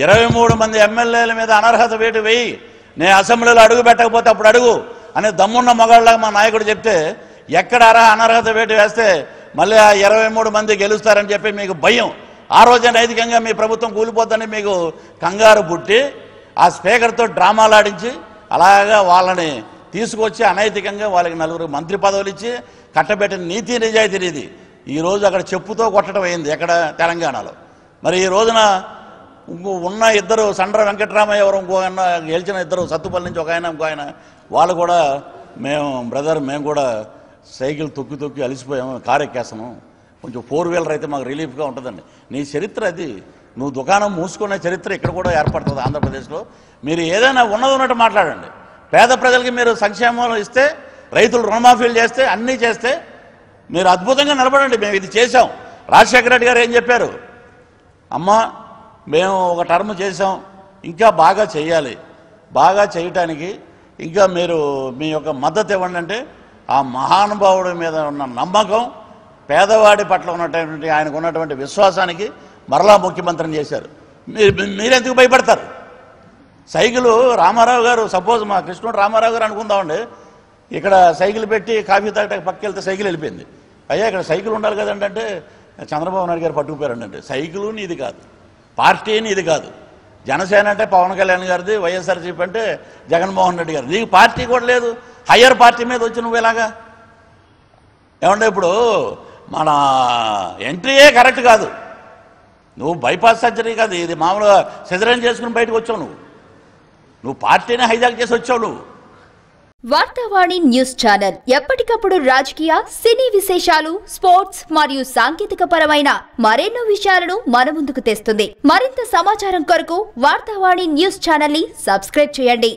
23 మంది ఎమ్మెల్యేల మీద అనర్హత వేటు వేయి, నేను అసెంబ్లీలో అడుగు పెట్టకపోతే అప్పుడు అడుగు అనే దమ్మున్న మగాళ్ళగా మా నాయకుడు చెప్తే, ఎక్కడ అనర్హత వేటు వేస్తే మళ్ళీ ఆ 23 మంది గెలుస్తారని చెప్పి మీకు భయం. ఆ రోజే నైతికంగా మీ ప్రభుత్వం కూలిపోద్దని మీకు కంగారు పుట్టి ఆ స్పీకర్తో డ్రామాలు ఆడించి అలాగా వాళ్ళని తీసుకొచ్చి అనైతికంగా వాళ్ళకి 4 మంత్రి పదవులు ఇచ్చి కట్టబెట్టిన నీతి నిజాయితీ ఇది ఈరోజు అక్కడ చెప్పుతో కొట్టడం అయింది ఎక్కడ తెలంగాణలో. మరి ఈ రోజున ఉన్న ఇద్దరు సండ్ర వెంకటరామయ్య ఎవరు ఇంకో ఆయన గెలిచిన ఇద్దరు సత్తుపల్లి నుంచి ఒక ఆయన ఇంకో ఆయన వాళ్ళు కూడా మేము కూడా సైకిల్ తొక్కి తొక్కి అలిసిపోయాము, కారు ఎక్కేస్తాము, కొంచెం 4 వీలర్ అయితే మాకు రిలీఫ్గా ఉంటుందండి. నీ చరిత్ర అది, నువ్వు దుకాణం మూసుకునే చరిత్ర ఇక్కడ కూడా ఏర్పడుతుంది ఆంధ్రప్రదేశ్లో. మీరు ఏదైనా ఉన్నట్టు మాట్లాడండి. పేద ప్రజలకి మీరు సంక్షేమాలు ఇస్తే, రైతులు రుణమాఫీలు చేస్తే, అన్నీ చేస్తే మీరు అద్భుతంగా నిలబడండి. మేము ఇది చేసాం. రాజశేఖర రెడ్డి గారు ఏం చెప్పారు? అమ్మా మేము ఒక టర్మ్ చేసాం, ఇంకా బాగా చేయాలి, బాగా చేయటానికి ఇంకా మీరు మీ యొక్క మద్దతు ఇవ్వండి అంటే ఆ మహానుభావుడి మీద ఉన్న నమ్మకం, పేదవాడి పట్ల ఉన్నటువంటి ఆయనకు ఉన్నటువంటి విశ్వాసానికి మరలా ముఖ్యమంత్రిని చేశారు. మీరెందుకు భయపడతారు? సైకిల్ రామారావు గారు, సపోజ్ మా కృష్ణుడు రామారావు గారు అనుకుందామండి, ఇక్కడ సైకిల్ పెట్టి కాఫీ తాగడానికి పక్కకి వెళ్తే సైకిల్ వెళ్ళిపోయింది. అయ్యా ఇక్కడ సైకిల్ ఉండాలి కదండి అంటే చంద్రబాబు నాయుడు గారు పట్టుకుపోయారండి. సైకిలు నీది కాదు, పార్టీ నీది కాదు. జనసేన అంటే పవన్ కళ్యాణ్ గారిది, వైఎస్ఆర్సీపీ అంటే జగన్మోహన్ రెడ్డి గారు. నీకు పార్టీ కూడా లేదు. హయ్యర్ పార్టీ మీద వచ్చి నువ్వు ఇలాగా ఏమంటే ఇప్పుడు మన ఎంట్రీయే కరెక్ట్ కాదు. నువ్వు బైపాస్ సర్జరీ కాదు, ఇది మామూలుగా సిజరేన్ చేసుకుని బయటకు వచ్చావు. నువ్వు పార్టీని హైజాక్ చేసి వచ్చావు నువ్వు. వార్తావాణి న్యూస్ ఛానల్ ఎప్పటికప్పుడు రాజకీయ, సినీ విశేషాలు, స్పోర్ట్స్ మరియు సాంకేతిక పరమైన మరెన్నో విషయాలను మన ముందుకు తెస్తుంది. మరింత సమాచారం కొరకు వార్తావాణి న్యూస్ ఛానల్ ని సబ్స్క్రైబ్ చేయండి.